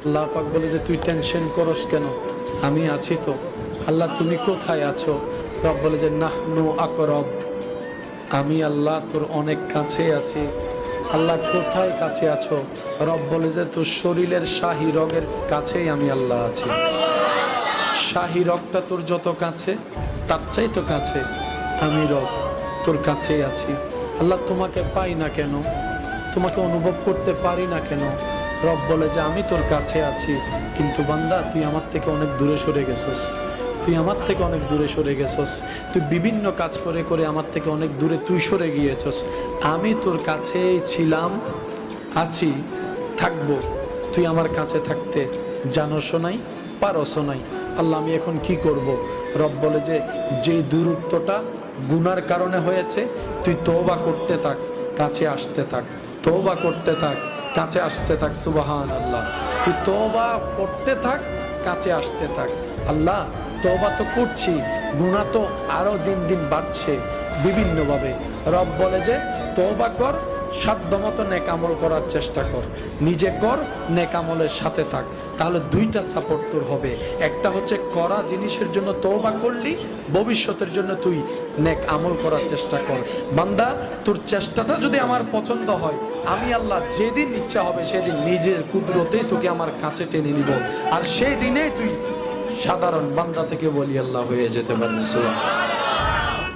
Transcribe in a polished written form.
আল্লাহ পাক বলে যে তুই টেনশন করস কেন, আমি আছি তো। আল্লাহ তুমি কোথায় আছো? রব বলে যে নাহনু আকরব, আমি আল্লাহ তোর অনেক কাছে আছি। আল্লাহ কোথায় কাছে আছো? রব বলে যে তোর শরীরের শাহী রগের কাছেই আমি আল্লাহ আছি। শাহী রগটা তোর যত কাছে, তার চাই তো কাছে আমি রব তোর কাছেই আছি। আল্লাহ তোমাকে পাই না কেন, তোমাকে অনুভব করতে পারি না কেন? রব বলে যে আমি তোর কাছে আছি, কিন্তু বান্দা তুই আমার থেকে অনেক দূরে সরে গেছস, তুই আমার থেকে অনেক দূরে সরে গেছস, তুই বিভিন্ন কাজ করে করে আমার থেকে অনেক দূরে তুই সরে গিয়েছস। আমি তোর কাছেই ছিলাম, আছি, থাকবো। তুই আমার কাছে থাকতে জানোসও নাই, পারসও নাই। আল্লাহ আমি এখন কি করব? রব বলে যে যেই দূরত্বটা গুনার কারণে হয়েছে, তুই তওবা করতে থাক, কাছে আসতে থাক, তওবা করতে থাক, কাছে আসতে থাক। সুবহানাল্লাহ। তুই তওবা করতে থাক, কাছে আসতে থাক। আল্লাহ তওবা তো করছি, গুনাহ তো আরো দিন দিন বাড়ছে বিভিন্নভাবে। রব বলে যে তওবা কর, সাধ্যমতো নেক আমল করার চেষ্টা কর, নিজে কর, নেক আমলের সাথে থাক। তাহলে দুইটা সাপোর্ট তোর হবে। একটা হচ্ছে করা জিনিসের জন্য তওবা করলি, ভবিষ্যতের জন্য তুই নেক আমল করার চেষ্টা কর। বান্দা তোর চেষ্টাটা যদি আমার পছন্দ হয়, আমি আল্লাহ যেদিন ইচ্ছা হবে সেদিন নিজের কুদরতেই তোকে আমার কাছে টেনে নিব, আর সেই দিনেই তুই সাধারণ বান্দা থেকে বলি আল্লাহ হয়ে যেতে পারবি। সুবহানাল্লাহ।